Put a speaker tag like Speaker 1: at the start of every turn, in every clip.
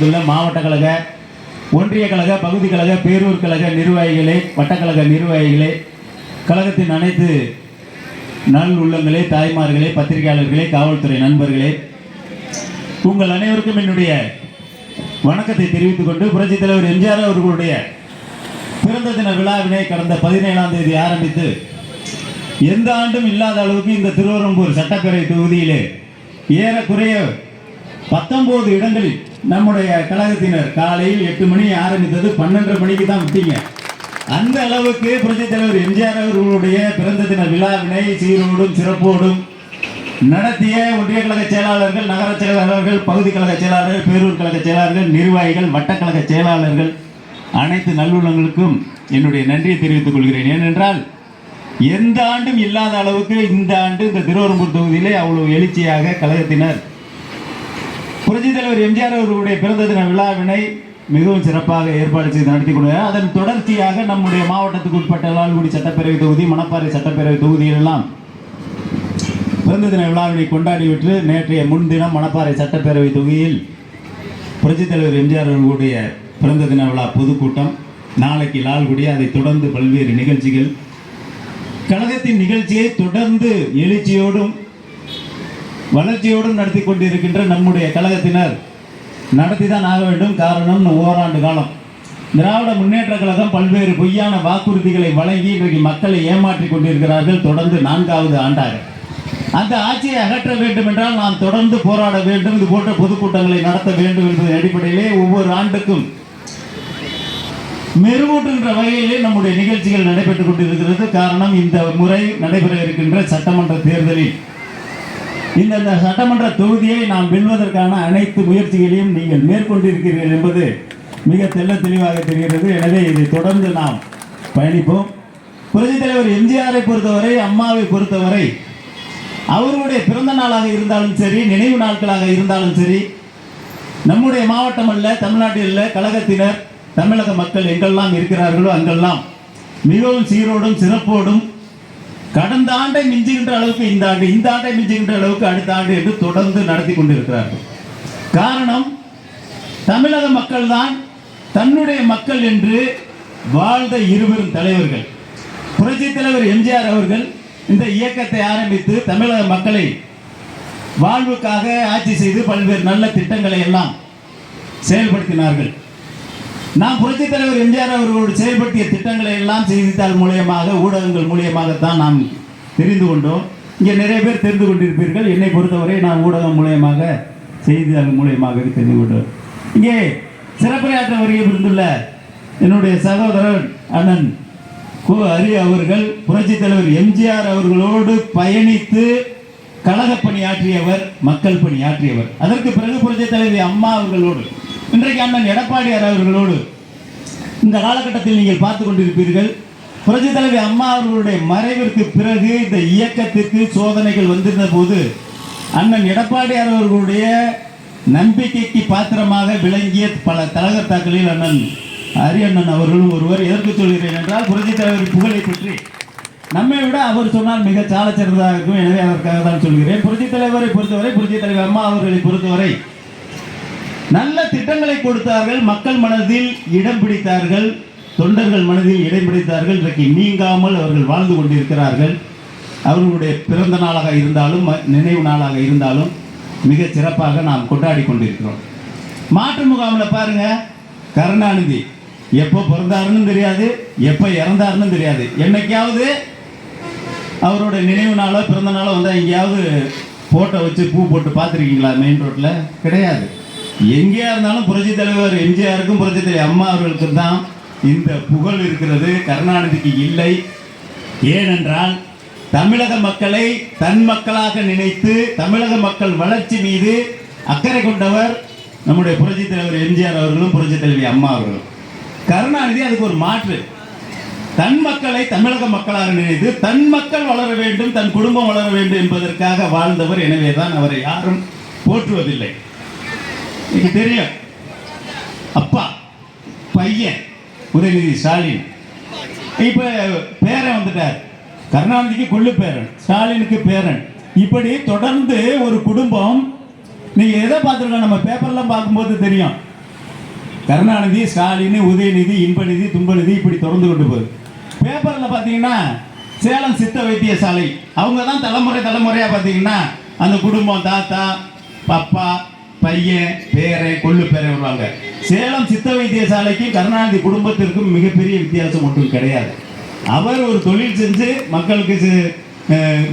Speaker 1: அமைந்துள்ள மாவட்ட கழக, ஒன்றிய கழக, பகுதி கழக, பேரூர் கழக நிர்வாகிகளே, வட்டக்கழக நிர்வாகிகளே, கழகத்தின் அனைத்து நல் உள்ளங்களே, தாய்மார்களே, பத்திரிகையாளர்களே, காவல்துறை நண்பர்களே, உங்கள் அனைவருக்கும் என்னுடைய வணக்கத்தை தெரிவித்துக் கொண்டு, புரட்சித் தலைவர் எம்ஜிஆர் அவர்களுடைய பிறந்த தின விழாவினை கடந்த 17ஆம் தேதி ஆரம்பித்து எந்த ஆண்டும் இல்லாத அளவுக்கு இந்த திருவெரும்பூர் சட்டப்பேரவை தொகுதியிலே ஏறக்குறைய 19 இடங்களில் நம்முடைய கழகத்தினர் காலையில் 8 மணி ஆரம்பித்தது 12:30 மணிக்கு தான் விட்டீங்க. அந்த அளவுக்கு புரட்சித் தலைவர் எம்ஜிஆர் அவர்களுடைய பிறந்த தின விழாவினை சீரோடும் சிறப்போடும் நடத்திய ஒன்றிய கழக செயலாளர்கள், நகர செயலாளர்கள், பகுதி கழக செயலாளர்கள், பேரூர் கழக செயலாளர்கள், நிர்வாகிகள், வட்டக்கழக செயலாளர்கள், அனைத்து நல்லுள்ளங்களுக்கும் என்னுடைய நன்றியை தெரிவித்துக் கொள்கிறேன். ஏனென்றால் எந்த ஆண்டும் இல்லாத அளவுக்கு இந்த ஆண்டு இந்த திருவெரும்பூர் தொகுதியிலே அவ்வளவு எழுச்சியாக கழகத்தினர் புரட்சித் தலைவர் எம்ஜிஆர் அவர்களுடைய பிறந்த தின விழாவினை மிகவும் சிறப்பாக ஏற்பாடு செய்து நடத்தி கொண்டார். அதன் தொடர்ச்சியாக நம்முடைய மாவட்டத்துக்கு உட்பட்ட லால்குடி சட்டப்பேரவை தொகுதி, மணப்பாறை சட்டப்பேரவை தொகுதியிலெல்லாம் பிறந்த தின விழாவினை கொண்டாடிவிட்டு நேற்றைய முன்தினம் மணப்பாறை சட்டப்பேரவை தொகுதியில் புரட்சித் தலைவர் எம்ஜிஆர் அவர்களுடைய பிறந்த தின விழா பொதுக்கூட்டம், நாளைக்கு லால்குடி, அதை தொடர்ந்து பல்வேறு நிகழ்ச்சிகள், கழகத்தின் நிகழ்ச்சியை தொடர்ந்து எழுச்சியோடும் வளர்ச்சியோடும் நடத்தி கொண்டிருக்கின்ற நம்முடைய கழகத்தினர் நடத்தி தான் ஆக வேண்டும். காரணம், ஓராண்டு காலம் திராவிட முன்னேற்ற கழகம் பல்வேறு பொய்யான வாக்குறுதிகளை வழங்கி இன்றைக்கு மக்களை ஏமாற்றி கொண்டிருக்கிறார்கள். தொடர்ந்து 4வது ஆண்டாக அந்த ஆட்சியை அகற்ற வேண்டும் என்றால் நாம் தொடர்ந்து போராட வேண்டும். இது போன்ற பொதுக்கூட்டங்களை நடத்த வேண்டும் என்பதன் அடிப்படையிலே ஒவ்வொரு ஆண்டுக்கும் மெருகூட்டுகின்ற வகையிலே நம்முடைய நிகழ்ச்சிகள் நடைபெற்றுக் கொண்டிருக்கிறது. காரணம், இந்த முறை நடைபெற இருக்கின்ற சட்டமன்ற தேர்தலில் இந்த சட்டமன்ற தொகுதியை நாம் வெல்வதற்கான அனைத்து முயற்சிகளையும் நீங்கள் மேற்கொண்டிருக்கிறீர்கள் என்பது மிக தெள்ள தெளிவாக தெரிகிறது. எனவே இதை தொடர்ந்து நாம் பயணிப்போம். புரட்சித் தலைவர் எம்ஜிஆரை பொறுத்தவரை, அம்மாவை பொறுத்தவரை, அவர்களுடைய பிறந்த நாளாக இருந்தாலும் சரி, நினைவு நாட்களாக இருந்தாலும் சரி, நம்முடைய மாவட்டம் அல்ல, தமிழ்நாட்டில் உள்ள கழகத்தினர், தமிழக மக்கள் எங்கெல்லாம் இருக்கிறார்களோ அங்கெல்லாம் மிகவும் சீரோடும் சிறப்போடும் கடந்த ஆண்டை மிஞ்சுகின்ற அளவுக்கு இந்த ஆண்டை மிஞ்சுகின்ற அளவுக்கு அடுத்த ஆண்டு என்று தொடர்ந்து நடத்தி கொண்டிருக்கிறார்கள். காரணம், தமிழக மக்கள் தான் தன்னுடைய மக்கள் என்று வாழ்ந்த இருவரும் தலைவர்கள். புரட்சித் தலைவர் எம்ஜிஆர் அவர்கள் இந்த இயக்கத்தை ஆரம்பித்து தமிழக மக்களை வாழ்வுக்காக ஆட்சி செய்து பல்வேறு நல்ல திட்டங்களை எல்லாம் செயல்படுத்தினார்கள். நாம் புரட்சித் தலைவர் எம்ஜிஆர் அவர்களோடு செயல்படுத்திய திட்டங்களை எல்லாம் செய்தித்தாள் மூலியமாக, ஊடகங்கள் மூலியமாகத்தான் நாம் தெரிந்து கொண்டோம். இங்கே நிறைய பேர் தெரிந்து கொண்டிருப்பீர்கள். என்னை பொறுத்தவரை நான் ஊடகம் மூலியமாக, செய்தித்தாள் மூலியமாக தெரிந்து கொண்டோம். இங்கே சிறப்புரையாற்ற வருகை புரிந்துள்ள என்னுடைய சகோதரர் அண்ணன் ஹரி அவர்கள் புரட்சித் தலைவர் எம்ஜிஆர் அவர்களோடு பயணித்து கழக பணியாற்றியவர், மக்கள் பணியாற்றியவர். அதற்கு பிறகு புரட்சித் தலைவி அம்மா அவர்களோடு, இன்றைக்கு அண்ணன் எடப்பாடியார் அவர்களோடு இந்த காலகட்டத்தில் நீங்கள் பார்த்து கொண்டிருப்பீர்கள். புரட்சித் தலைவி அம்மா அவர்களுடைய மறைவிற்கு பிறகு இந்த இயக்கத்திற்கு சோதனைகள் வந்திருந்த போது அண்ணன் எடப்பாடியார் அவர்களுடைய நம்பிக்கைக்கு பாத்திரமாக விளங்கிய பல தலகர்த்தாக்களில் அண்ணன் ஹரி அண்ணன் அவர்களும் ஒருவர். எதற்கு சொல்கிறேன் என்றால், புரட்சித் தலைவர் புகழை பற்றி நம்மை விட அவர் சொன்னால் மிக சால சிறந்ததாக இருக்கும். எனவே அதற்காக தான் சொல்கிறேன். புரட்சித் தலைவரை பொறுத்தவரை, புரட்சித் தலைவர் அம்மா அவர்களை பொறுத்தவரை நல்ல திட்டங்களை கொடுத்தார்கள், மக்கள் மனதில் இடம் பிடித்தார்கள், தொண்டர்கள் மனதில் இடம் பிடித்தார்கள். இன்றைக்கு நீங்காமல் அவர்கள் வாழ்ந்து கொண்டிருக்கிறார்கள். அவர்களுடைய பிறந்த நாளாக இருந்தாலும் நினைவு நாளாக இருந்தாலும் மிக சிறப்பாக நாம் கொண்டாடி கொண்டிருக்கிறோம். மாற்று முகாமில் பாருங்க, கருணாநிதி எப்போ பிறந்தாருன்னு தெரியாது, எப்போ இறந்தாருன்னு தெரியாது. என்னைக்காவது அவரோட நினைவு நாளோ பிறந்த நாளோ வந்தால் எங்கேயாவது ஃபோட்டோ வச்சு பூ போட்டு பார்த்துருக்கீங்களா? மெயின் ரோட்டில் கிடையாது. எங்கேயா இருந்தாலும் புரட்சித் தலைவர் எம்ஜிஆருக்கும் புரட்சித் தலைவர் அம்மா அவர்களுக்கும் தான் இந்த புகழ் இருக்கிறது, கருணாநிதிக்கு இல்லை. ஏனென்றால் தமிழக மக்களை தன் மக்களாக நினைத்து தமிழக மக்கள் வளர்ச்சி மீது அக்கறை கொண்டவர் நம்முடைய புரட்சித் தலைவர் எம்ஜிஆர் அவர்களும் புரட்சித் தலைவி அம்மா அவர்களும். கருணாநிதி அதுக்கு ஒரு மாற்று. தன் மக்களை தமிழக மக்களாக நினைத்து தன் மக்கள் வளர வேண்டும், தன் குடும்பம் வளர வேண்டும் என்பதற்காக வாழ்ந்தவர். எனவே தான் அவரை யாரும் போற்றுவதில்லை. எனக்கு தெரியும், அப்பா பையன் உதயநிதி ஸ்டாலின் இப்ப பேரன் வந்துட்டார். கருணாநிதிக்கு கொள்ளு பேரன், ஸ்டாலினுக்கு பேரன். இப்படி தொடர்ந்து ஒரு குடும்பம். நீங்க எதை பார்த்துருக்கோம், நம்ம பேப்பர்லாம் பார்க்கும்போது தெரியும். கருணாநிதி, ஸ்டாலின், உதயநிதி, இன்பநிதி, துன்பநிதி இப்படி தொடர்ந்து கொண்டு போகுது. பேப்பரில் பார்த்தீங்கன்னா சேலம் சித்த வைத்தியசாலை அவங்க தான் தலைமுறையாக பார்த்தீங்கன்னா அந்த குடும்பம், தாத்தா, பப்பா, பையன், பேரை, கொள்ளு பேரை வருவாங்க. சேலம் சித்த வைத்தியசாலைக்கும் கருணாநிதி குடும்பத்திற்கும் மிகப்பெரிய வித்தியாசம் ஒன்றும் கிடையாது. அவர் ஒரு தொழில் செஞ்சு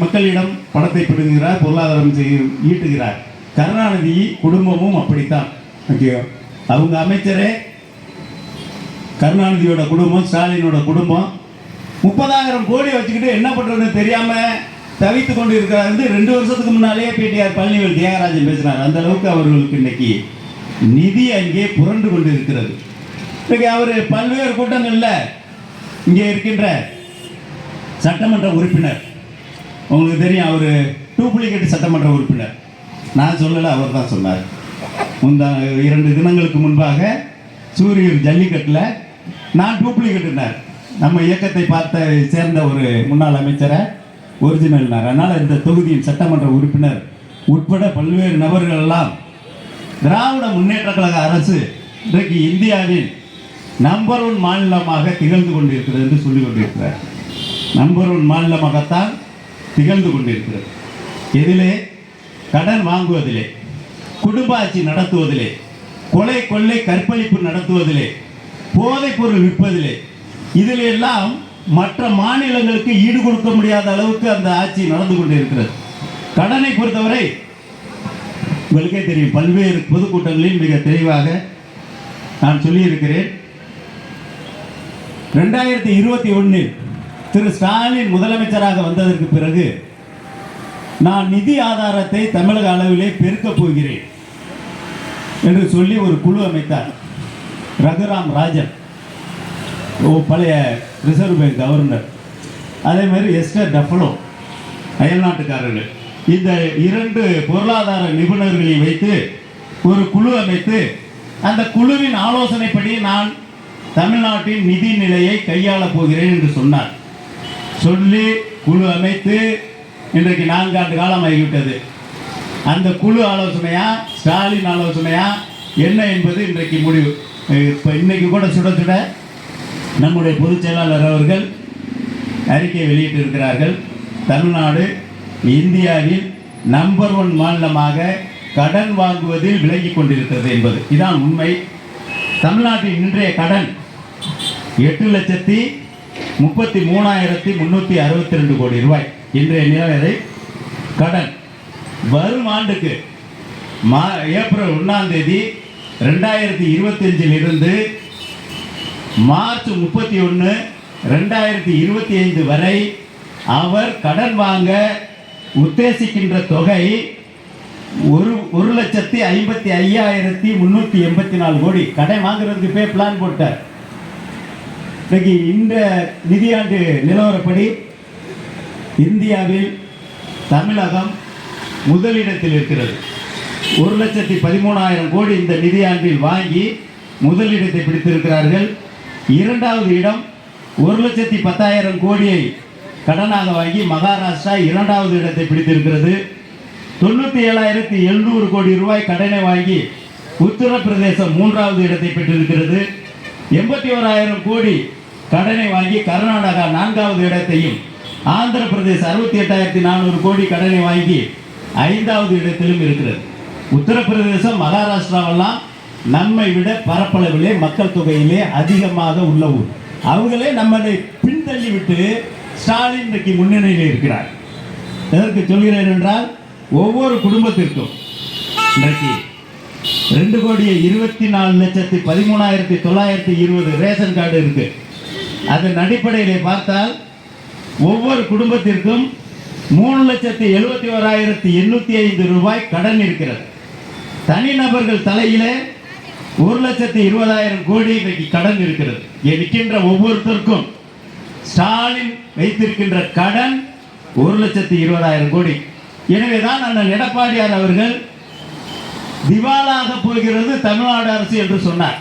Speaker 1: மக்களிடம் பணத்தை பிடுங்குகிறார், பொருளாதாரம் ஈட்டுகிறார். கருணாநிதி குடும்பமும் அப்படித்தான். அவங்க அமைச்சரே கருணாநிதியோட குடும்பம், ஸ்டாலினோட குடும்பம் 30,000 கோடி வச்சுக்கிட்டு என்ன பண்ணுறதுன்னு தெரியாமல் தவித்து கொண்டு இருக்கிறார். 2 வருஷத்துக்கு முன்னாலேயே பிடிஆர் பழனிவேல் தியாகராஜன் பேசினார். அந்த அளவுக்கு அவர்களுக்கு இன்னைக்கு நிதி அங்கே புரண்டு கொண்டு இருக்கிறது. இன்னைக்கு அவர் பல்வேறு கூட்டங்களில் இங்கே இருக்கின்ற சட்டமன்ற உறுப்பினர், உங்களுக்கு தெரியும், அவர் டூப்ளிகேட் சட்டமன்ற உறுப்பினர். நான் சொல்லலை, அவர் தான் சொன்னார். 2 தினங்களுக்கு முன்பாக சூரியூர் ஜல்லிக்கட்டில் நான் டூப்ளிகேட்னார். நம்ம இயக்கத்தை சேர்ந்த ஒரு முன்னாள் அமைச்சரை ஒரிஜினல்னார். அதனால் இந்த தொகுதியின் சட்டமன்ற உறுப்பினர் உட்பட பல்வேறு நபர்கள் எல்லாம் திராவிட முன்னேற்ற கழக அரசு இன்றைக்கு இந்தியாவின் நம்பர் 1 மாநிலமாக திகழ்ந்து கொண்டிருக்கிறது என்று சொல்லிக் கொண்டிருக்கிறார். நம்பர் 1 மாநிலமாகத்தான் திகழ்ந்து கொண்டிருக்கிறது. இதிலே கடன் வாங்குவதிலே, குடும்ப ஆட்சி நடத்துவதிலே, கொலை கொள்ளை கற்பழிப்பு நடத்துவதிலே, போதைப் பொருள் விற்பதிலே, இதில் எல்லாம் மற்ற மாநிலங்களுக்கு ஈடு கொடுக்க முடியாத அளவுக்கு அந்த ஆட்சி நடந்து கொண்டிருக்கிறது. கடனை பொறுத்தவரை உங்களுக்கே தெரியும், பல்வேறு பொதுக்கூட்டங்களில் மிக தெளிவாக நான் சொல்லியிருக்கிறேன். 2021 திரு ஸ்டாலின் முதலமைச்சராக வந்ததற்கு பிறகு நான் நிதி ஆதாரத்தை தமிழக அளவிலே பெருக்கப் போகிறேன் என்று சொல்லி ஒரு குழு அமைத்தார். ரகுராம் ராஜன், பழைய ரிசர்வ் பேங்க் கவர்னர், அதே மாதிரி எஸ்டர் டஃபலோ, அயல்நாட்டுக்காரர்கள், இந்த 2 பொருளாதார நிபுணர்களை வைத்து ஒரு குழு அமைத்து அந்த குழுவின் ஆலோசனைப்படி நான் தமிழ்நாட்டின் நிதி நிலையை கையாளப் போகிறேன் என்று சொன்னார். சொல்லி குழு அமைத்து இன்றைக்கு 4 ஆண்டு காலம் ஆகிவிட்டது. அந்த குழு ஆலோசனையா ஸ்டாலின் ஆலோசனையா என்ன என்பது இன்றைக்கு முடிவு. இப்போ இன்னைக்கு கூட சுட சுட நம்முடைய பொதுச் செயலாளர் அவர்கள் அறிக்கை வெளியிட்டிருக்கிறார்கள். தமிழ்நாடு இந்தியாவில் நம்பர் 1 மாநிலமாக கடன் வாங்குவதில் விலகி கொண்டிருக்கிறது என்பது இதான் உண்மை. தமிழ்நாட்டின் இன்றைய கடன் 8,33,362 கோடி ரூபாய் இன்றைய நிலவரை கடன். வரும் ஆண்டுக்கு ஏப்ரல் 1ஆம் தேதி 2025 இருந்து மார்ச் 31, 2025 வரை அவர் கடன் வாங்க உத்தேசிக்கின்ற தொகை 1,55,384 கோடி. கடன் வாங்குறதுக்கு பிளான் போட்டார். இன்னைக்கு இந்த நிதியாண்டு நிலவரப்படி இந்தியாவில் தமிழகம் முதலிடத்தில் இருக்கிறது. 1,13,000 கோடி இந்த நிதியாண்டில் வாங்கி முதலிடத்தை பிடித்திருக்கிறார்கள். 2வது இடம் 1,10,000 கோடியை கடனாக வாங்கி மகாராஷ்டிரா 2வது இடத்தை பிடித்திருக்கிறது. 97,700 கோடி ரூபாய் கடனை வாங்கி உத்தரப்பிரதேசம் 3வது இடத்தை பெற்றிருக்கிறது. 81,000 கோடி கடனை வாங்கி கர்நாடகா 4வது இடத்தையும், ஆந்திர பிரதேசம் 68,400 கோடி கடனை வாங்கி 5வது இடத்திலும் இருக்கிறது. உத்தரப்பிரதேசம், மகாராஷ்டிராவெல்லாம் நம்மை விட பரப்பளவிலே மக்கள் தொகையிலே அதிகமாக உள்ள ஊர். அவங்களே நம்மளை பின்தள்ளி விட்டு ஸ்டாலின் இன்றைக்கு முன்னணியில் இருக்கிறார். எதற்கு சொல்கிறேன் என்றால், ஒவ்வொரு குடும்பத்திற்கும் இன்றைக்கு 2,24,13,920 ரேஷன் கார்டு இருக்கு. அதன் அடிப்படையிலே பார்த்தால் ஒவ்வொரு குடும்பத்திற்கும் 3,71,805 ரூபாய் கடன் இருக்கிறது. தனிநபர்கள் தலையிலே 1,20,000 கோடி இன்றைக்கு கடன் இருக்கிறது. இருக்கின்ற ஒவ்வொருத்தருக்கும் ஸ்டாலின் வைத்திருக்கின்ற கடன் 1,20,000 கோடி. எனவேதான் அண்ணன் எடப்பாடியார் அவர்கள் திவாலாக போகிறது தமிழ்நாடு அரசு என்று சொன்னார்.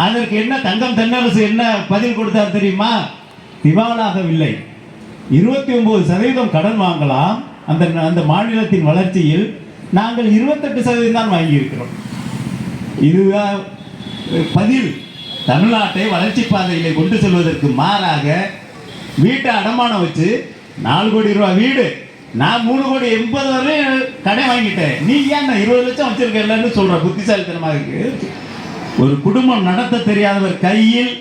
Speaker 1: அதற்கு என்ன தங்கம் தென்னரசு என்ன பதில் கொடுத்தார் தெரியுமா? திவாலாகவில்லை, 29% கடன் வாங்கலாம். அந்த மாநிலத்தின் வளர்ச்சியில் நாங்கள் 28% தான் வாங்கியிருக்கிறோம். இதுதான் பதில் தமிழ்நாட்டை வளர்ச்சி பாதையிலே கொண்டு செல்வதற்கு மாறாக வீட்டை அடமானம் வச்சு 4 கோடி ரூபாய் வீடு, நான் 3 கோடி 80 வரையும் கடை வாங்கிட்டேன், நீ ஏன் 20 லட்சம் வச்சிருக்கலன்னு சொல்ற புத்திசாலித்தனமாக இருக்கு. ஒரு குடும்பம் நடத்த தெரியாதவர் கையில்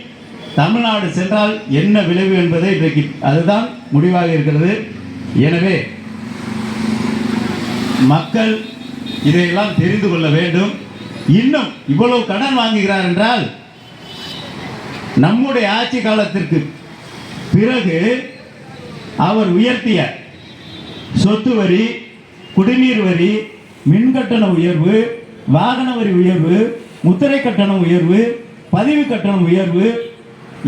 Speaker 1: தமிழ்நாடு சென்றால் என்ன விளைவு என்பதை இன்றைக்கு அதுதான் முடிவாக இருக்கிறது. எனவே மக்கள் இதையெல்லாம் தெரிந்து கொள்ள வேண்டும். இன்னும் இவ்வளவு கடன் வாங்குகிறார் என்றால் நம்முடைய ஆட்சி காலத்திற்கு பிறகு அவர் உயர்த்திய சொத்து வரி, குடிநீர் வரி, மின் கட்டண உயர்வு, வாகன வரி உயர்வு, முத்திரை கட்டணம் உயர்வு, பதிவு கட்டணம் உயர்வு,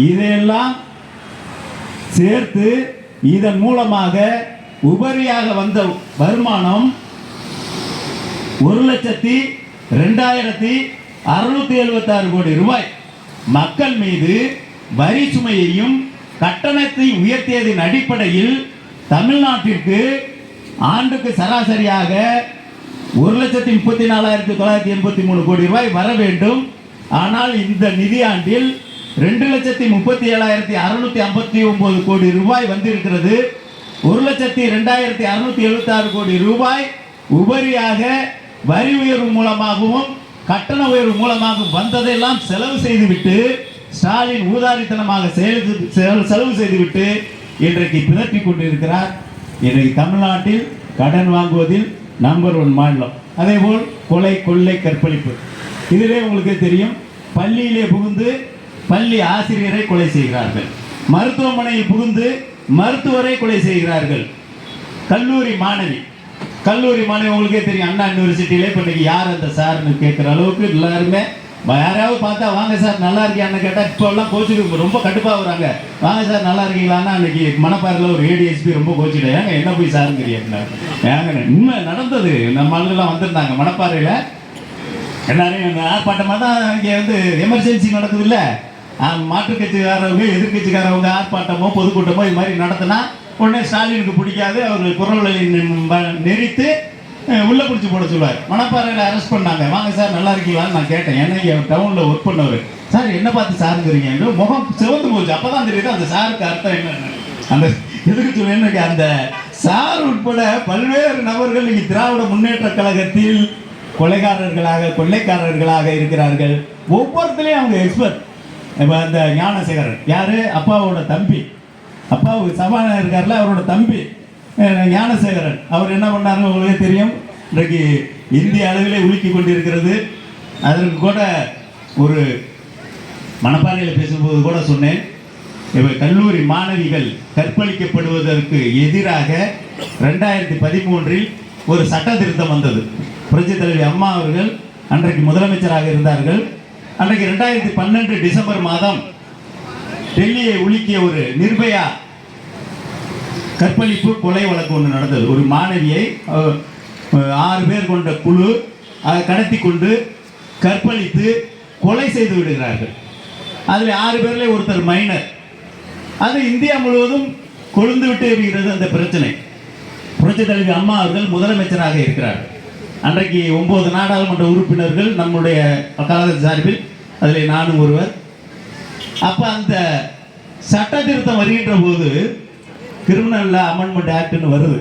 Speaker 1: இதையெல்லாம் சேர்த்து இதன் மூலமாக உபரியாக வந்த வருமானம் 1,02,676 கோடி ரூபாய். மக்கள் மீது வரி சுமையையும் கட்டணத்தை உயர்த்தியதின் அடிப்படையில் தமிழ்நாட்டிற்கு ஆண்டுக்கு சராசரியாக 1,34,983 கோடி ரூபாய் வர வேண்டும். ஆனால் இந்த நிதியாண்டில் 2,37,659 கோடி ரூபாய் வந்திருக்கிறது. 1,02,676 கோடி ரூபாய் உபரியாக வரி உயர்வு மூலமாகவும் கட்டண உயர்வு மூலமாகவும் வந்ததெல்லாம் செலவு செய்துவிட்டு ஸ்டாலின் ஊதாரித்தனமாக செலவு செய்துவிட்டு இன்றைக்கு பிதற்றிக் கொண்டிருக்கிறார். இன்றைக்கு தமிழ்நாட்டில் கடன் வாங்குவதில் நம்பர் 1 மாநிலம். அதேபோல் கொலை, கொள்ளை, கற்பழிப்பு, இதிலே உங்களுக்கு தெரியும். பள்ளியிலே புகுந்து பள்ளி ஆசிரியரை கொலை செய்கிறார்கள், மருத்துவமனையில் புகுந்து மருத்துவரை கொலை செய்கிறார்கள். கல்லூரி மாணவி உங்களுக்கே தெரியும். அண்ணா யூனிவர்சிட்டியிலே இப்போ இன்னைக்கு யார் அந்த சார்னு கேட்குற அளவுக்கு எல்லாருமே யாராவது பார்த்தா வாங்க சார் நல்லா இருக்கியான்னு கேட்டால் இப்போல்லாம் கோச்சுக்கு ரொம்ப கடுப்பாக வராங்க. வாங்க சார் நல்லா இருக்கீங்களான்னா அன்னைக்கு மணப்பாறையில் ஒரு ஏடிஎஸ்பி ரொம்ப கோச்சிட்டேன், ஏங்க என்ன போய் சாருங்கிறீங்க. ஏங்க உண்மை நடந்தது, நம்ம ஆளுங்கெல்லாம் வந்திருந்தாங்க மணப்பாறையில். எல்லாரையும் ஆர்ப்பாட்டமாக தான் இங்கே எமர்ஜென்சி நடக்குது இல்லை, மாற்றுக் கட்சிக்காரவங்க எதிர்கட்சிக்காரவங்க ஆர்ப்பாட்டமோ பொதுக்கூட்டமோ இது மாதிரி நடத்தினா உடனே ஸ்டாலினுக்கு பிடிக்காது, அவர் குரல்களை நெறித்து உள்ளே பிடிச்சி போட சொல்லுவார். மணப்பாறையில் அரெஸ்ட் பண்ணாங்க. வாங்க சார் நல்லா இருக்கீங்களான்னு நான் கேட்டேன். ஏன்னா இங்கே டவுனில் ஒர்க் பண்ணவர். சார் என்ன பார்த்து சாருங்கிறீங்க, முகம் சிவந்து போச்சு. அப்போ தான் தெரியுது அந்த சாருக்கு அர்த்தம் என்னன்னு. அந்த எதுக்கு சொல்லுன்னு, அந்த சார் உட்பட பல்வேறு நபர்கள் இன்னைக்கு திராவிட முன்னேற்ற கழகத்தில் கொள்ளைக்காரர்களாக இருக்கிறார்கள். ஒவ்வொருத்தரையும் அவங்க எக்ஸ்பர்ட். இப்போ அந்த ஞானசேகரன் யார், அப்பாவோட தம்பி, அப்பாவுக்கு சபாநாயகர் இருக்கார்ல, அவரோட தம்பி ஞானசேகரன். அவர் என்ன பண்ணாருன்னு உங்களுக்கே தெரியும். இன்றைக்கு இந்திய அளவிலே உலுக்கி கொண்டிருக்கிறது. அதற்கு கூட ஒரு மணப்பாறையில் பேசும்போது கூட சொன்னேன், இப்போ கல்லூரி மாணவிகள் கற்பழிக்கப்படுவதற்கு எதிராக 2013 ஒரு சட்ட திருத்தம் வந்தது. புரட்சி தலைவி அம்மா அவர்கள் அன்றைக்கு முதலமைச்சராக இருந்தார்கள். அன்றைக்கு 2012 டிசம்பர் மாதம் டெல்லியை உலுக்கிய ஒரு நிர்பயா கற்பழிப்பு கொலை வழக்கு ஒன்று நடந்தது. ஒரு மாணவியை 6 பேர் கொண்ட குழு அதை கடத்தி கொண்டு கற்பழித்து கொலை செய்து விடுகிறார்கள். அதில் 6 பேரில் ஒருத்தர் மைனர். அது இந்தியா முழுவதும் கொழுந்து விட்டு இருக்கிறது அந்த பிரச்சனை. புரட்சி தலைவி அம்மா அவர்கள் முதலமைச்சராக இருக்கிறார்கள். அன்றைக்கு 9 நாடாளுமன்ற உறுப்பினர்கள் நம்முடைய கழக சார்பில், அதில் நானும் ஒருவர். அப்போ அந்த சட்ட திருத்தம் வருகின்ற போது கிரிமினல் அமெண்ட்மெண்ட் ஆக்ட்னு வருது.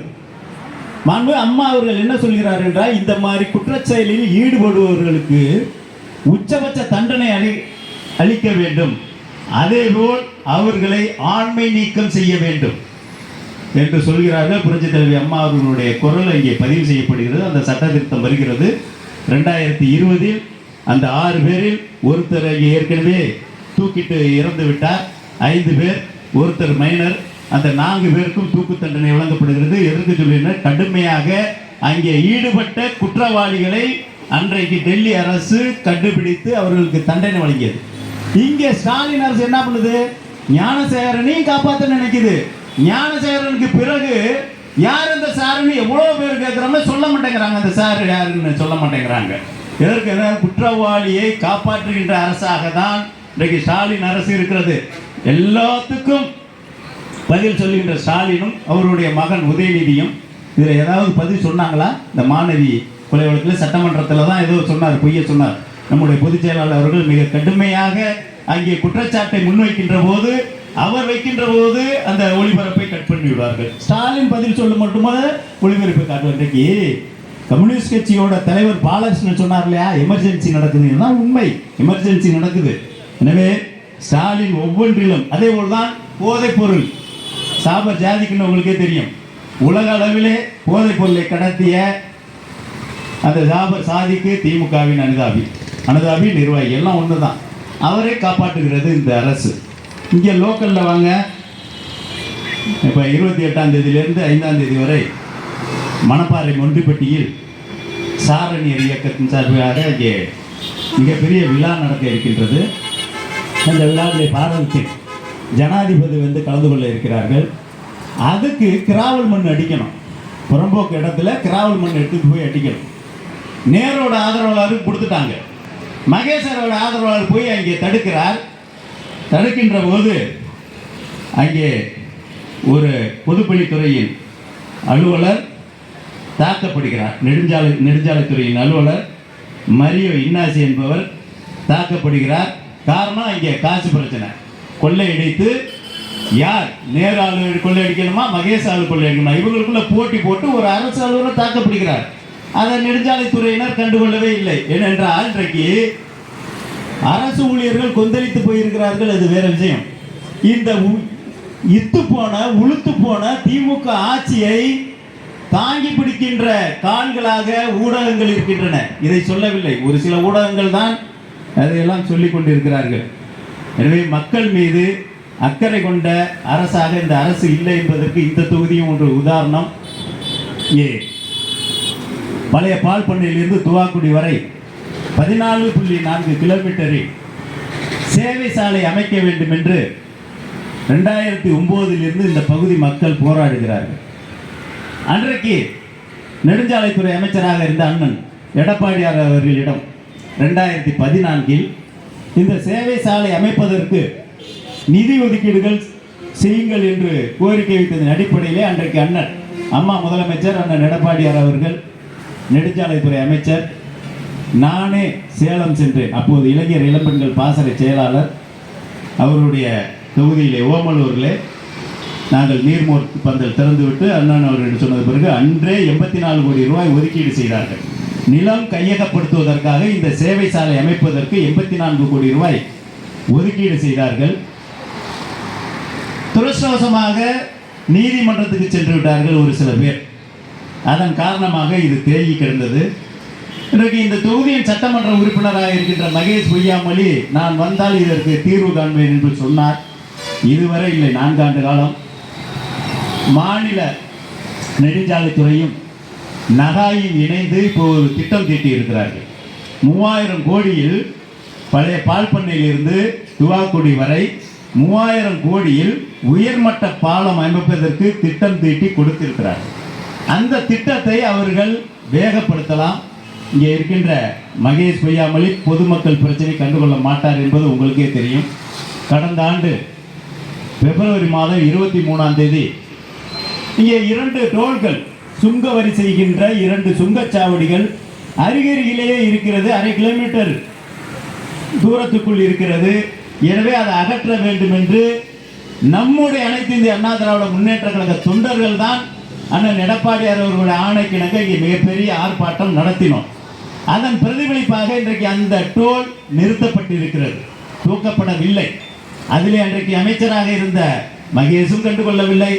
Speaker 1: மாண்பு அம்மா அவர்கள் என்ன சொல்கிறார் என்றால், இந்த மாதிரி குற்றச்செயலில் ஈடுபடுபவர்களுக்கு உச்சபட்ச தண்டனை அளிக்க வேண்டும், அதேபோல் அவர்களை ஆண்மை நீக்கம் செய்ய வேண்டும் என்று சொல்கிறார்கள். புரட்சி தலைவி அம்மா அவர்களுடைய குரல் இங்கே பதிவு செய்யப்படுகிறது. அந்த சட்ட திருத்தம் வருகிறது 2020. அந்த 6 பேரில் ஒருத்தர் ஏற்கனவே தூக்கிட்டு இறந்து விட்டார். 5 பேர், ஒருத்தர் மைனர். அந்த 4 பேருக்கும் தூக்கு தண்டனை வழங்கப்படுகிறது. எதற்கு சொல்லினர், கடுமையாக அங்கே ஈடுபட்ட குற்றவாளிகளை அன்றைக்கு டெல்லி அரசு கண்டுபிடித்து அவர்களுக்கு தண்டனை வழங்கியது. இங்கே ஸ்டாலின் அரசு என்ன பண்ணுது, ஞானசேகரனையும் காப்பாற்ற நினைக்குது. ஞானசேகரனுக்கு பிறகு யார் அந்த சாருன்னு எவ்வளோ பேர் கேட்குறாங்க, சொல்ல மாட்டேங்கிறாங்க. அந்த சார் யாருன்னு சொல்ல மாட்டேங்கிறாங்க. எதற்கு, குற்றவாளியை காப்பாற்றுகின்ற அரசாக தான் இன்றைக்கு ஸ்டாலின் அரசு இருக்கிறது. எல்லாத்துக்கும் பதில் சொல்லுகின்ற ஸ்டாலினும் அவருடைய மகன் உதயநிதியும் இதில் ஏதாவது பதில் சொன்னாங்களா? இந்த மாணவி கொலை வழக்கில் சட்டமன்றத்தில் தான் ஏதோ சொன்னார், பொய்ய சொன்னார். நம்முடைய பொதுச் செயலாளர் அவர்கள் மிக கடுமையாக அங்கே குற்றச்சாட்டை முன்வைக்கின்ற போது, அவர் வைக்கின்ற போது அந்த ஒளிபரப்பை கட் பண்ணி விடுவார்கள். ஸ்டாலின் பதில் சொல்ல மட்டுமே ஒளிபரப்பை காட்டுவார். இன்றைக்கு கம்யூனிஸ்ட் கட்சியோட தலைவர் பாலகிருஷ்ணன் சொன்னார் இல்லையா, எமர்ஜென்சி நடக்குது. இதுதான் உண்மை, எமர்ஜென்சி நடக்குது. எனவே ஸ்டாலின் ஒவ்வொன்றிலும் அதே போல்தான் போதைப் பொருள் சாபர் ஜாதிக்குன்னு உங்களுக்கே தெரியும். உலக அளவிலே போதைப் பொருளை கடத்திய அந்த ஜாபர் சாதிக்கு திமுகவின் அனுதாபி நிர்வாகி எல்லாம் ஒன்று தான். அவரை காப்பாற்றுகிறது இந்த அரசு. இங்கே லோக்கலில் வாங்க, இப்போ 28ஆம் தேதியிலிருந்து 5ஆம் தேதி வரை மணப்பாறை மொண்டிப்பட்டியில் சாரணியர் இயக்கத்தின் சார்பாக இங்கே மிகப்பெரிய விழா நடக்க இருக்கின்றது. அந்த விழாவிலே பாராளுமன்ற ஜனாதிபதி வந்து கலந்து கொள்ள இருக்கிறார்கள். அதுக்கு கிராவல் மண் அடிக்கணும். புறம்போக்கு இடத்துல கிராவல் மண் எடுத்துட்டு போய் அடிக்கணும். நேரோட ஆதரவாளருக்கு கொடுத்துட்டாங்க. மகேசரோட ஆதரவாளர் போய் அங்கே தடுக்கிறார். தடுக்கின்ற போது அங்கே ஒரு பொதுப்பணித்துறையின் அலுவலர் தாக்கப்படுகிறார். நெடுஞ்சாலைத்துறையின் அலுவலர் மரியோ இன்னாசி என்பவர் தாக்கப்படுகிறார். காரணம் அங்கே காசு பிரச்சனை. கொள்ளையடித்து யார் நேரு ஆளு கொள்ளையடிக்கணுமா, மகேஷ் ஆளு கொள்ளையடிக்கணுமா, இவங்களுக்குள்ள போட்டி போட்டு ஒரு அரசு அலுவலர் தாக்கப்படுகிறார். அதை நெடுஞ்சாலைத்துறையினர் கண்டுகொள்ளவே இல்லை. ஏனென்றால் இன்றைக்கு அரசு ஊழியர்கள் கொந்தளித்து போயிருக்கிறார்கள். அது வேற விஷயம். இந்த உளுத்து போன திமுக ஆட்சியை தாங்கி பிடிக்கின்ற கால்களாக ஊடகங்கள் இருக்கின்றன. இதை சொல்லவில்லை, ஒரு சில ஊடகங்கள் தான் அதையெல்லாம் சொல்லிக் கொண்டிருக்கிறார்கள். எனவே மக்கள் மீது அக்கறை கொண்ட அரசாக இந்த அரசு இல்லை என்பதற்கு இந்த தொகுதியும் ஒரு உதாரணம். பழைய பால் பண்ணையிலிருந்து துவாக்குடி வரை 14.4 கிலோமீட்டரில் சேவை சாலை அமைக்க வேண்டும் என்று 2009 இந்த பகுதி மக்கள் போராடுகிறார்கள். அன்றைக்கு நெடுஞ்சாலைத்துறை அமைச்சராக இருந்த அண்ணன் எடப்பாடியார் அவர்களிடம் 2014 இந்த சேவை சாலை அமைப்பதற்கு நிதி ஒதுக்கீடுகள் செய்யுங்கள் என்று கோரிக்கை வைத்ததன் அடிப்படையிலே அன்றைக்கு அம்மா முதலமைச்சர் அண்ணன் எடப்பாடியார் அவர்கள் நெடுஞ்சாலைத்துறை அமைச்சர், நானே சேலம் சென்றேன். அப்போது இளைஞர் இளம்பெண்கள் பாசறை செயலாளர் அவருடைய தொகுதியிலே ஓமலூரிலே நாங்கள் நீர்மோர் பந்தல் திறந்துவிட்டு அண்ணன் அவர்கள் சொன்னது பிறகு அன்றே 84 கோடி ரூபாய் ஒதுக்கீடு செய்தார்கள். நிலம் கையகப்படுத்துவதற்காக இந்த சேவை சாலை அமைப்பதற்கு 84 கோடி ரூபாய் ஒதுக்கீடு செய்தார்கள். துரஷ்டவசமாக நீதிமன்றத்துக்கு சென்று விட்டார்கள் ஒரு சில பேர். அதன் காரணமாக இது தேங்கி கிடந்தது. இன்றைக்கு இந்த தொகுதியின் சட்டமன்ற உறுப்பினராக இருக்கின்ற மகேஷ் பொய்யாமொழி நான் வந்தால் இதற்கு தீர்வு காண்பேன் என்று சொன்னார். இதுவரை இல்லை. 4 ஆண்டு காலம் மாநில நெடுஞ்சாலைத்துறையும் நகாயும் இணைந்து இப்போ ஒரு திட்டம் தீட்டி இருக்கிறார்கள். 3000 கோடியில் பழைய பால் பண்ணையிலிருந்து துவாக்குடி வரை 3000 கோடியில் உயர்மட்ட பாலம் அமைப்பதற்கு திட்டம் தீட்டி கொடுத்திருக்கிறார்கள். அந்த திட்டத்தை அவர்கள் வேகப்படுத்தலாம். இங்கே இருக்கின்ற மகேஷ் பொய்யாமொழி பொதுமக்கள் பிரச்சனை கண்டுகொள்ள மாட்டார் என்பது உங்களுக்கே தெரியும். கடந்த ஆண்டு பிப்ரவரி மாதம் 23ஆம் தேதி இங்கே 2 டோல்கள் சுங்க வரி செய்கின்ற 2 சுங்கச்சாவடிகள் அருகருகிலேயே இருக்கிறது. 1/2 கிலோமீட்டர் தூரத்துக்குள் இருக்கிறது. எனவே அதை அகற்ற வேண்டும் என்று நம்முடைய அனைத்து இந்திய அண்ணா திராவிட முன்னேற்ற கழக தொண்டர்கள் தான் அண்ணன் எடப்பாடியார் அவர்களுடைய ஆணைக்கிணங்க இங்கே மிகப்பெரிய ஆர்ப்பாட்டம் நடத்தினோம். அதன் பிரதிபலிப்பாக இன்றைக்கு அந்த டோல் நிறுத்தப்பட்டிருக்கிறது, தூக்கப்படவில்லை. அதிலே அன்றைக்கு அமைச்சராக இருந்த மகேஷும் கண்டுகொள்ளவில்லை.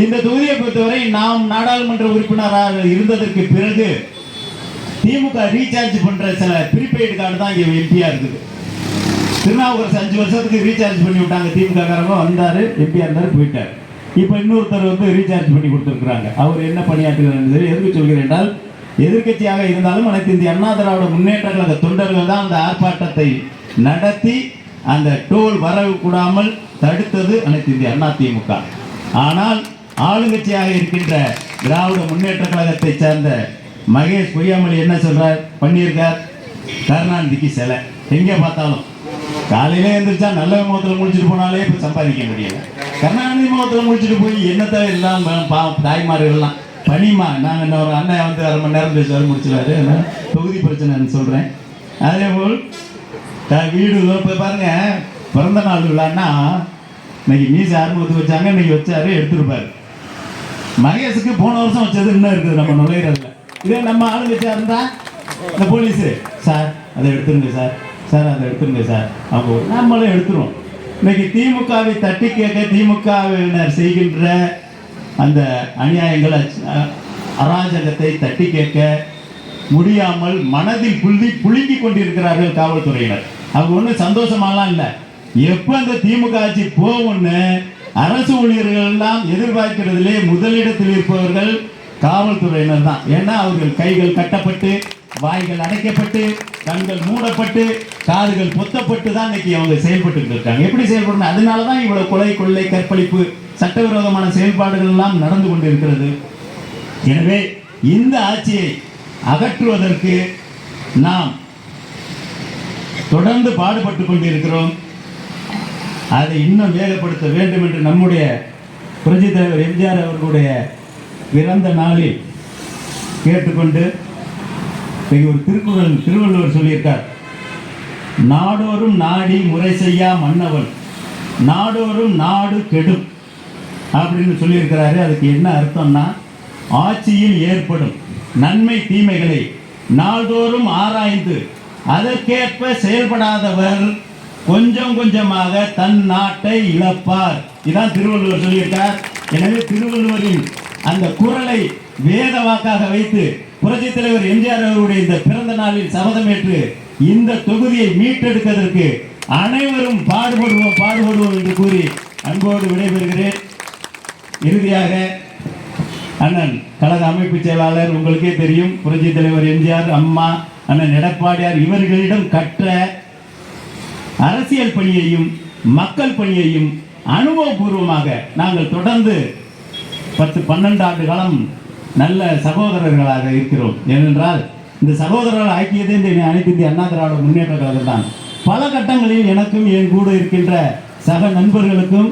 Speaker 1: இந்த தொகுதியை பொறுத்தவரை நாம் நாடாளுமன்ற உறுப்பினராக இருந்ததற்கு பிறகு திமுக ரீசார்ஜ் பண்ற சில ப்ரீபெய்டு கார்டு தான் இங்கே எம்பியா இருக்குது. திருநாவுக்கரசு 5 வருஷத்துக்கு ரீசார்ஜ் பண்ணி விட்டாங்க. திமுக காரங்க வந்தாரு, எம்பியா இருந்தாரு, போயிட்டார். இப்போ இன்னொருத்தர் வந்து ரீசார்ஜ் பண்ணி கொடுத்துருக்குறாங்க. அவர் என்ன பணியாற்றுகிறார் எதுக்கு சொல்கிறேன் என்றால், எதிர்கட்சியாக இருந்தாலும் அனைத்து இந்திய அண்ணா திராவிட முன்னேற்ற கழக தொண்டர்கள் தான் அந்த ஆர்ப்பாட்டத்தை நடத்தி அந்த டோல் வரக்கூடாமல் தடுத்தது அனைத்து இந்திய அண்ணா திமுக. ஆனால் ஆளுங்கட்சியாக இருக்கின்ற திராவிட முன்னேற்ற கழகத்தை சேர்ந்த மகேஷ் பொய்யாமொழி என்ன சொல்றார், பண்ணியிருக்கார். கருணாநிதிக்கு சிலை எங்கே பார்த்தாலும் காலையிலே எழுந்திரிச்சா நல்ல முகத்தில் முடிச்சுட்டு போனாலே இப்போ சம்பாதிக்க முடியல. கருணாநிதி முகத்தில் முடிச்சுட்டு போய் என்னத்தை எல்லாம் தாய்மார்கள்லாம் பனிமா. நாங்கள் ஒரு அண்ணன் வந்து 1/2 மணி நேரம் பேசுவார், முடிச்சுவாரு. தொகுதி பிரச்சனைன்னு சொல்கிறேன். அதே போல் வீடு இப்போ பாருங்க, பிறந்த நாள் விழான்னா இன்னைக்கு மீசை ஆரம்பத்து வச்சாங்க, இன்னைக்கு வச்சாரு எடுத்துருப்பாரு. மகேஷுக்கு போன வருஷம் வச்சது இன்னும் இருக்குது நம்ம நுழையிறதுல. இதே நம்ம ஆளுங்கச்சா இருந்தா இந்த போலீஸு சார் அதை எடுத்துருங்க சார், சார் அதை எடுத்துருங்க சார், அவங்க நம்மளும் எடுத்துருவோம். இன்னைக்கு திமுகவை தட்டி கேட்க திமுகவினர் செய்கின்ற அந்த அநியாயங்கள் அராஜகத்தை தட்டி கேட்க முடியாமல் மனதில் புழுங்கி கொண்டிருக்கிறார்கள் காவல்துறையினர். அவங்க ஒன்றும் சந்தோஷமாலாம் இல்லை. எப்போ அந்த திமுக ஆட்சி போகும்னு அரசு ஊழியர்கள் எல்லாம் எதிர்பார்க்கிறதுலே முதலிடத்தில் இருப்பவர்கள் காவல்துறையினர் தான். ஏன்னா அவர்கள் கைகள் கட்டப்பட்டு, வாய்கள் அடைக்கப்பட்டு, கண்கள் மூடப்பட்டு, காதுகள் பொத்தப்பட்டு தான் இன்னைக்கு அவங்க செயல்பட்டு இருக்காங்க. எப்படி செயல்படணும்? அதனால தான் இவ்வளவு கொலை, கொள்ளை, கற்பழிப்பு, சட்டவிரோதமான செயல்பாடுகள் எல்லாம் நடந்து கொண்டிருக்கிறது. எனவே இந்த ஆட்சியை அகற்றுவதற்கு நாம் தொடர்ந்து பாடுபட்டு கொண்டிருக்கிறோம். அதை இன்னும் வேகப்படுத்த வேண்டும் என்று நம்முடைய புரட்சித் தலைவர் எம்ஜிஆர் அவர்களுடைய பிறந்த நாளில் கேட்டுக்கொண்டு ஒரு திருவள்ளுவர் சொல்லியிருக்கார், நாடோறும் நாடி முறை செய்யா மன்னவன் நாடோறும் நாடு கெடும் அப்படின்னு சொல்லியிருக்கிறாரு. அதுக்கு என்ன அர்த்தம்னா, ஆட்சியில் ஏற்படும் நன்மை தீமைகளை நாள்தோறும் ஆராய்ந்து அதற்கேற்ப செயல்படாதவர் கொஞ்சம் கொஞ்சமாக தன் நாட்டை இழப்பார். இதான் திருவள்ளுவர் சொல்லியிருக்கார். எனவே திருவள்ளுவரின் அந்த குரலை வேத வாக்காக வைத்து புரட்சித் தலைவர் எம்ஜிஆர் அவருடைய இந்த பிறந்த நாளில் சபதமேற்று இந்த தொகுதியை மீட்டெடுப்பதற்கு அனைவரும் பாடுபடுவோம் என்று கூறி அன்போடு விடைபெறுகிறேன். இறுதியாக அண்ணன் கழக அமைப்பு செயலாளர், உங்களுக்கே தெரியும், புரட்சித் தலைவர் எம்ஜிஆர், அம்மா, அண்ணன் எடப்பாடியார் இவர்களிடம் கற்ற அரசியல் பணியையும் மக்கள் பணியையும் அனுபவபூர்வமாக நாங்கள் தொடர்ந்து 10-12 ஆண்டு காலம் நல்ல சகோதரர்களாக இருக்கிறோம். ஏனென்றால் இந்த சகோதரர்கள் ஆக்கியதே இந்த அனைத்து இந்திய அண்ணா திராவிட முன்னேற்ற கழகம் தான். பல கட்டங்களில் எனக்கும் என் கூட இருக்கின்ற சக நண்பர்களுக்கும்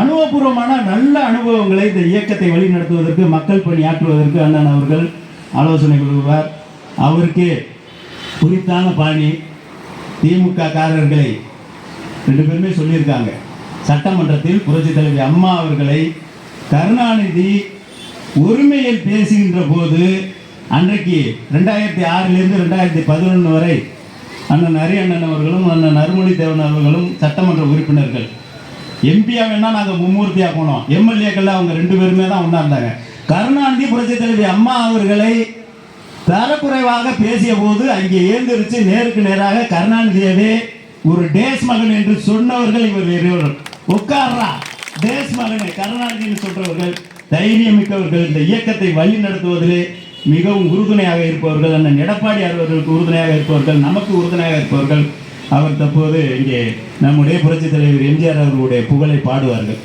Speaker 1: அனுபவபூர்வமான நல்ல அனுபவங்களை இந்த இயக்கத்தை வழிநடத்துவதற்கு, மக்கள் பணியாற்றுவதற்கு அண்ணன் அவர்கள் ஆலோசனை கொடுப்பார். அவருக்கு குறித்தான பாணி திமுக காரர்களை 2 பேருமே சொல்லியிருக்காங்க. சட்டமன்றத்தில் புரட்சித் தலைவி அம்மா அவர்களை கருணாநிதி உரிமையில் பேசுகின்ற போது அன்றைக்கு 2006 2011 வரை அண்ணன் அரியண்ணன் அவர்களும் அண்ணன் அருள்மொழி தேவன் அவர்களும் சட்டமன்ற உறுப்பினர்கள். எம்பியா வேணா நாங்கள் மும்மூர்த்தியாக போனோம், எம்எல்ஏக்கள் அவங்க 2 பேருமே தான் ஒன்றா இருந்தாங்க. கருணாநிதி புரட்சித் தலைவி அம்மா அவர்களை தரக்குறைவாக பேசிய போது அங்கே ஏந்திரிச்சு நேருக்கு நேராக கருணாநிதியவே ஒரு டேஸ் மகன் என்று சொன்னவர்கள் இவர். உட்கார்றா டேஸ் மகனை கருணாநிதி சொல்றவர்கள் தைரியம் மிக்கவர்கள். இந்த இயக்கத்தை வழி நடத்துவதிலே மிகவும் உறுதுணையாக இருப்பவர்கள் அண்ணன் எடப்பாடி அவர்களுக்கு உறுதுணையாக இருப்பவர்கள், நமக்கு உறுதுணையாக இருப்பவர்கள். அவர் தற்போது இங்கே நம்முடைய புரட்சித் தலைவர் எம்ஜிஆர் அவர்களுடைய புகழை பாடுவார்கள்.